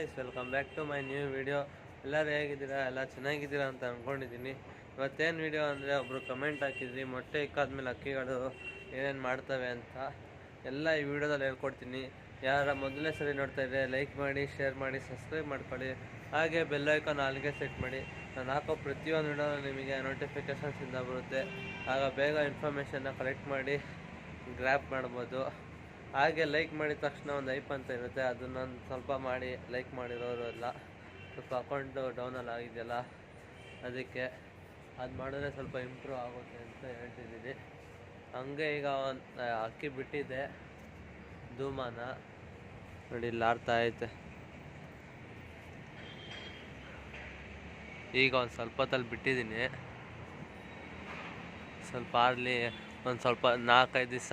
Guys, welcome back to my new video. ಎಲ್ಲರೂ ಹೇಗಿದ್ದೀರಾ? ಎಲ್ಲ ಚೆನ್ನಾಗಿದ್ದೀರಾ ಅಂತ ಅಂದ್ಕೊಂಡಿದ್ದೀನಿ. ಇವತ್ತೇನು ವಿಡಿಯೋ ಅಂದರೆ, ಒಬ್ಬರು ಕಮೆಂಟ್ ಹಾಕಿದ್ರಿ ಮೊಟ್ಟೆ ಇಕ್ಕಾದ್ಮೇಲೆ ಹಕ್ಕಿಗಳು ಏನೇನು ಮಾಡ್ತವೆ ಅಂತ. ಎಲ್ಲ ಈ ವಿಡಿಯೋದಲ್ಲಿ ಹೇಳ್ಕೊಡ್ತೀನಿ. ಯಾರ ಮೊದಲನೇ ಸರಿ ನೋಡ್ತಾ ಇದ್ದರೆ ಲೈಕ್ ಮಾಡಿ, ಶೇರ್ ಮಾಡಿ, ಸಬ್ಸ್ಕ್ರೈಬ್ ಮಾಡ್ಕೊಳ್ಳಿ. ಹಾಗೆ ಬೆಲ್ ಐಕಾನ್ ಆಲ್ಗೆ ಸೆಟ್ ಮಾಡಿ. ನಾನು ಹಾಕೋ ಪ್ರತಿಯೊಂದು ವಿಡಿಯೋ ನಿಮಗೆ ನೋಟಿಫಿಕೇಷನ್ಸಿಂದ ಬರುತ್ತೆ. ಆಗ ಬೇಗ ಇನ್ಫಾರ್ಮೇಷನ್ನ ಕಲೆಕ್ಟ್ ಮಾಡಿ ಗ್ರ್ಯಾಪ್ ಮಾಡ್ಬೋದು. ಹಾಗೆ ಲೈಕ್ ಮಾಡಿದ ತಕ್ಷಣ ಒಂದು ಐಪ್ ಅಂತ ಇರುತ್ತೆ, ಅದನ್ನು ಸ್ವಲ್ಪ ಮಾಡಿ. ಲೈಕ್ ಮಾಡಿರೋರು ಎಲ್ಲ ಸ್ವಲ್ಪ ಅಕೌಂಟು ಡೌನಲ್ಲಿ ಆಗಿದೆಯಲ್ಲ, ಅದಕ್ಕೆ ಅದು ಮಾಡಿದ್ರೆ ಸ್ವಲ್ಪ ಇಂಪ್ರೂವ್ ಆಗುತ್ತೆ ಅಂತ ಹೇಳ್ತಿದ್ದೀನಿ. ಹಂಗೆ ಈಗ ಒಂದು ಅಕ್ಕಿ ಬಿಟ್ಟಿದ್ದೆ, ಧೂಮಾನ ನೋಡಿ ಇಲ್ಲಿ ಆಡ್ತಾ ಐತೆ. ಈಗ ಒಂದು ಸ್ವಲ್ಪ ಹೊತ್ತಲ್ಲಿ ಬಿಟ್ಟಿದ್ದೀನಿ, ಸ್ವಲ್ಪ ಆಡಲಿ. ಒಂದು ಸ್ವಲ್ಪ 4 ದಿವಸ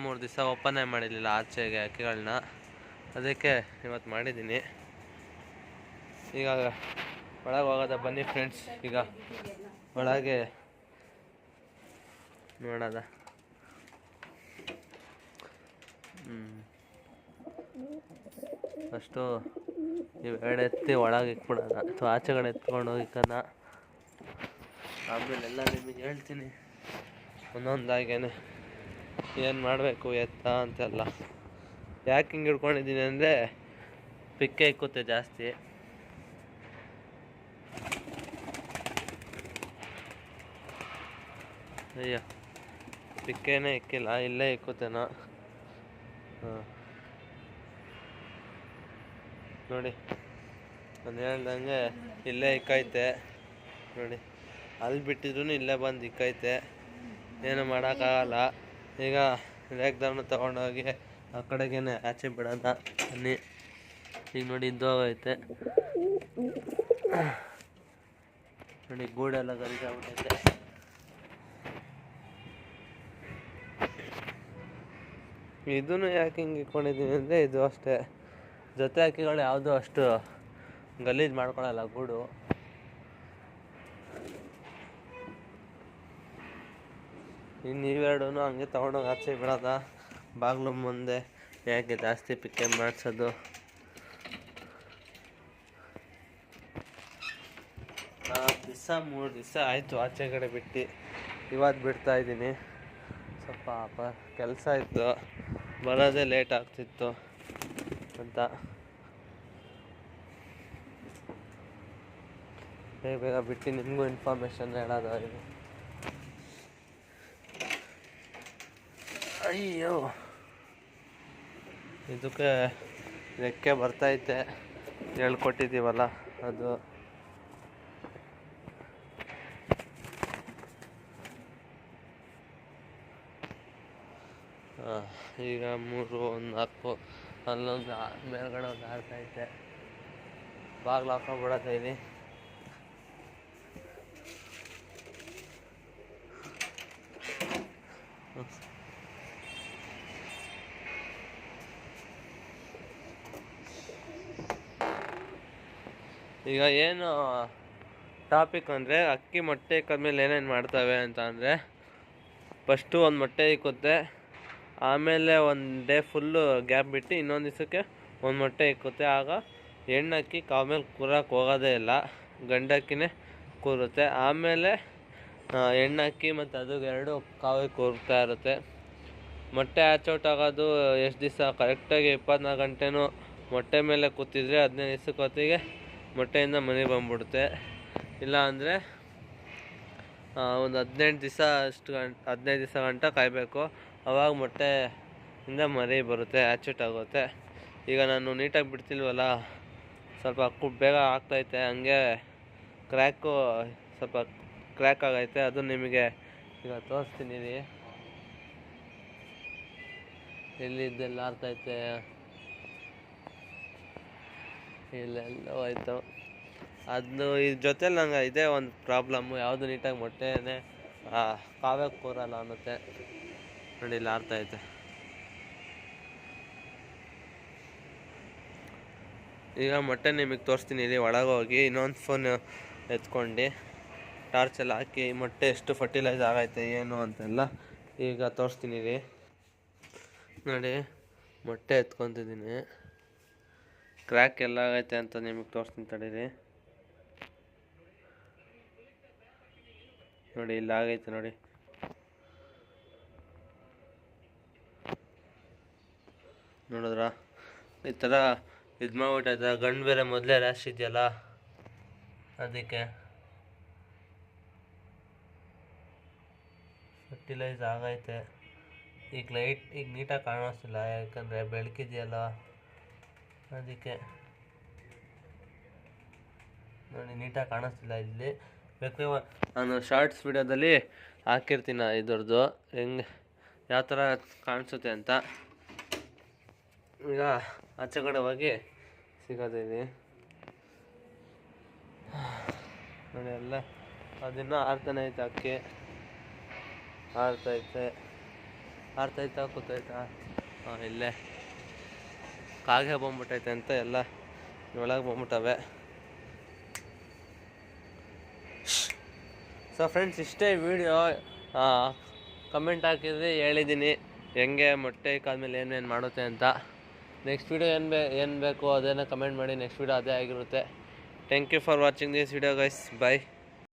3 ದಿವಸ ಓಪನೇ ಮಾಡಿರಲಿಲ್ಲ ಆಚೆಗೆ ಅಕ್ಕಿಗಳನ್ನ, ಅದಕ್ಕೆ ಇವತ್ತು ಮಾಡಿದ್ದೀನಿ. ಈಗ ಒಳಗೆ ಹೋಗೋದ ಬನ್ನಿ ಫ್ರೆಂಡ್ಸ್. ಈಗ ಒಳಗೆ ನೋಡೋದ. ಫಸ್ಟು ಇವೆರಡು ಎತ್ತಿ ಒಳಗೆ ಇಕ್ಬಿಡೋಣ, ಅಥವಾ ಆಚೆಗಡೆ ಎತ್ಕೊಂಡು ಹೋಗಿಕನ. ಆಮೇಲೆ ಎಲ್ಲ ನಿಮಗೆ ಹೇಳ್ತೀನಿ ಒಂದೊಂದಾಗೇನೆ ಏನು ಮಾಡಬೇಕು ಎತ್ತ ಅಂತೆಲ್ಲ. ಯಾಕೆ ಹಿಂಗೆ ಹಿಡ್ಕೊಂಡಿದ್ದೀನಿ ಅಂದರೆ, ಪಿಕ್ಕೆ ಇಕ್ಕುತ್ತೆ ಜಾಸ್ತಿ. ಅಯ್ಯ, ಪಿಕ್ಕೇನೇ ಇಕ್ಕಿಲ್ಲ, ಇಲ್ಲೇ ಇಕ್ಕುತ್ತೇನೋ. ಹಾಂ ನೋಡಿ, ನಾನು ಹೇಳ್ದಂಗೆ ಇಲ್ಲೇ ಇಕ್ಕೈತೆ ನೋಡಿ. ಅಲ್ಲಿ ಬಿಟ್ಟಿದ್ರು ಇಲ್ಲೇ ಬಂದು ಇಕ್ಕೈತೆ, ಏನು ಮಾಡೋಕ್ಕಾಗಲ್ಲ. ಈಗ ರೇಗ್ದವ್ರನ್ನ ತೊಗೊಂಡೋಗಿ ಆ ಕಡೆಗೇನೆ ಆಚೆ ಬಿಡೋದ ಬನ್ನಿ. ಈಗ ನೋಡಿ ಇದ್ದು ಹೋಗೈತೆ ನೋಡಿ, ಗೂಡೆಲ್ಲ ಗಲೀಜಾಗ್ಬಿಟ್ಟೈತೆ. ಇದನ್ನು ಯಾಕೆ ಹಿಂಗೆ ಇಟ್ಕೊಂಡಿದ್ದೀನಿ ಅಂದರೆ, ಇದು ಅಷ್ಟೇ, ಜೊತೆ ಹಕ್ಕಿಗಳು ಯಾವುದೂ ಅಷ್ಟು ಗಲೀಜು ಮಾಡ್ಕೊಳಲ್ಲ ಗೂಡು. ಇನ್ನು ಇವೆರಡೂ ಹಂಗೆ ತೊಗೊಂಡೋಗಿ ಆಚೆ ಬಿಡೋದ ಬಾಗಿಲು ಮುಂದೆ. ಯಾಕೆ ಜಾಸ್ತಿ ಪಿಕ್ಕೆ ಮಾಡಿಸೋದು. 4 ದಿವಸ 3 ದಿವಸ ಆಯಿತು ಆಚೆ ಕಡೆ ಬಿಟ್ಟು. ಇವತ್ತು ಬಿಡ್ತಾಯಿದ್ದೀನಿ. ಸ್ವಲ್ಪ ಕೆಲಸ ಇತ್ತು, ಬರೋದೇ ಲೇಟ್ ಆಗ್ತಿತ್ತು ಅಂತ ಬೇಗ ಬಿಟ್ಟು ನಿಮಗೂ ಇನ್ಫಾರ್ಮೇಷನ್ ಹೇಳೋದು. ಇದು ಅಯ್ಯೋ, ಇದಕ್ಕೆ ರೆಕ್ಕೆ ಬರ್ತೈತೆ, ಹೇಳ್ಕೊಟ್ಟಿದ್ದೀವಲ್ಲ ಅದು. ಈಗ 3 1 4 ಅಲ್ಲೊಂದು ಮೇಲ್ಗಡೆ ಒಂದು ಆಡ್ತೈತೆ. ಬಾಗಿಲು ಹಾಕೊಂಡ್ಬಿಡತ್ತೆ ಇಲ್ಲಿ. ಈಗ ಏನು ಟಾಪಿಕ್ ಅಂದರೆ, ಅಕ್ಕಿ ಮೊಟ್ಟೆ ಇಕ್ಕಾದ್ಮೇಲೆ ಏನೇನು ಮಾಡ್ತವೆ ಅಂತ ಅಂದರೆ, ಫಸ್ಟು ಒಂದು ಮೊಟ್ಟೆ ಇಕ್ಕುತ್ತೆ, ಆಮೇಲೆ 1 ಡೇ ಫುಲ್ಲು ಗ್ಯಾಪ್ ಬಿಟ್ಟು ಇನ್ನೊಂದು ದಿವಸಕ್ಕೆ ಒಂದು ಮೊಟ್ಟೆ ಇಕ್ಕುತ್ತೆ. ಆಗ ಹೆಣ್ಣಕ್ಕಿ ಕಾವು ಮೇಲೆ ಕೂರಕ್ಕೆ ಹೋಗೋದೇ ಇಲ್ಲ, ಗಂಡಕ್ಕಿನೇ ಕೂರುತ್ತೆ. ಆಮೇಲೆ ಹೆಣ್ಣಕ್ಕಿ ಮತ್ತು ಅದು 2 ಕಾವಿಗೆ ಕೂರ್ತಾ ಇರುತ್ತೆ. ಮೊಟ್ಟೆ ಹ್ಯಾಚೌಟ್ ಆಗೋದು ಎಷ್ಟು ದಿವಸ ಕರೆಕ್ಟಾಗಿ 24 ಗಂಟೆನೂ ಮೊಟ್ಟೆ ಮೇಲೆ ಕೂತಿದ್ರೆ 15 ದಿವಸಕ್ಕೆ ಹೊತ್ತಿಗೆ ಮೊಟ್ಟೆಯಿಂದ ಮನೆಗೆ ಬಂದ್ಬಿಡುತ್ತೆ. ಇಲ್ಲ ಅಂದರೆ ಒಂದು 15 ದಿವಸ ಗಂಟ ಕಾಯಬೇಕು, ಅವಾಗ ಮೊಟ್ಟೆಯಿಂದ ಮರಿ ಬರುತ್ತೆ, ಹ್ಯಾಚೌಟ್ ಆಗುತ್ತೆ. ಈಗ ನಾನು ನೀಟಾಗಿ ಬಿಡ್ತಿಲ್ವಲ್ಲ, ಸ್ವಲ್ಪ ಬೇಗ ಆಗ್ತೈತೆ. ಹಂಗೆ ಸ್ವಲ್ಪ ಕ್ರ್ಯಾಕ್ ಆಗೈತೆ, ಅದು ನಿಮಗೆ ಈಗ ತೋರಿಸ್ತೀನಿ. ಎಲ್ಲಿದ್ದೆಲ್ಲ ಆಗ್ತೈತೆ, ಇಲ್ಲೆಲ್ಲ ಹೋಯ್ತು. ಅದು ಇದ್ರ ಜೊತೆಲಿ ನಂಗೆ ಇದೇ ಒಂದು ಪ್ರಾಬ್ಲಮ್ಮು, ಯಾವುದು ನೀಟಾಗಿ ಮೊಟ್ಟೆನೇ ಕಾವೇ ಕೂರಲ್ಲ ಅನ್ನುತ್ತೆ ನೋಡಿ. ಇಲ್ಲಿ ಆಡ್ತೈತೆ. ಈಗ ಮೊಟ್ಟೆ ನಿಮಗೆ ತೋರಿಸ್ತೀನಿ. ಇಲ್ಲಿ ಒಳಗೆ ಹೋಗಿ ಇನ್ನೊಂದು ಫೋನ್ ಎತ್ಕೊಂಡು ಟಾರ್ಚೆಲ್ಲ ಹಾಕಿ ಮೊಟ್ಟೆ ಎಷ್ಟು ಫರ್ಟಿಲೈಸ್ ಆಗೈತೆ ಏನು ಅಂತೆಲ್ಲ ಈಗ ತೋರಿಸ್ತೀನಿ ರೀ. ನೋಡಿ, ಮೊಟ್ಟೆ ಎತ್ಕೊತಿದ್ದೀನಿ. ಕ್ರ್ಯಾಕ್ ಎಲ್ಲ ಆಗೈತೆ ಅಂತ ನಿಮಗೆ ತೋರಿಸ್ತೀನಿ ತಡೀರಿ. ನೋಡಿ ಇಲ್ಲಿ ಆಗೈತೆ ನೋಡಿ. ನೋಡಿದ್ರ ಈ ಥರ ಇದು ಮಾಡ್ಬಿಟ್ಟೈತೆ. ಗಂಡು ಬೇರೆ ಮೊದಲೇ ರ್ಯಾಶ್ ಇದೆಯಲ್ಲ, ಅದಕ್ಕೆ ಫರ್ಟಿಲೈಸ್ ಆಗೈತೆ. ಈಗ ನೀಟಾಗಿ ಕಾಣಿಸ್ತಿಲ್ಲ, ಯಾಕಂದರೆ ಬೆಳಕಿದೆಯಲ್ಲ ಅದಕ್ಕೆ. ನೋಡಿ ನೀಟಾಗಿ ಕಾಣಿಸ್ತಿಲ್ಲ ಇಲ್ಲಿ. ಬೇಕಾದ್ರೆ ನಾನು ಶಾರ್ಟ್ಸ್ ವಿಡಿಯೋದಲ್ಲಿ ಹಾಕಿರ್ತೀನಿ ಇದ್ರದ್ದು ಹೆಂಗೆ ಯಾವ ಥರ ಕಾಣಿಸುತ್ತೆ ಅಂತ. ಈಗ ಆಚೆ ಕಡೆ ಹೋಗಿ ಸಿಗೋದಿದೆ ನೋಡಿ. ಎಲ್ಲ ಅದನ್ನು ಆರ್ತಾನೆ ಐತೆ, ಅಕ್ಕಿ ಆರ್ತೈತಾ ಕೂತೈತಾ. ಇಲ್ಲೇ ಕಾಗೆ ಬಂದ್ಬಿಟ್ಟೈತೆ ಅಂತ ಎಲ್ಲ ಒಳಗೆ ಬಂದ್ಬಿಟ್ಟವೆ. ಸೊ ಫ್ರೆಂಡ್ಸ್, ಇಷ್ಟೇ ವಿಡಿಯೋ. ಕಮೆಂಟ್ ಹಾಕಿದ್ರೆ ಹೇಳಿದ್ದೀನಿ ಹೆಂಗೆ ಮೊಟ್ಟೆ ಇಕ್ಕಾದ್ಮೇಲೆ ಏನೇನು ಮಾಡುತ್ತೆ ಅಂತ. ನೆಕ್ಸ್ಟ್ ವಿಡಿಯೋ ಏನು ಬೇಕು ಅದೇನೋ ಕಮೆಂಟ್ ಮಾಡಿ. ನೆಕ್ಸ್ಟ್ ವಿಡಿಯೋ ಅದೇ ಆಗಿರುತ್ತೆ. Thank you for watching this video guys. Bye.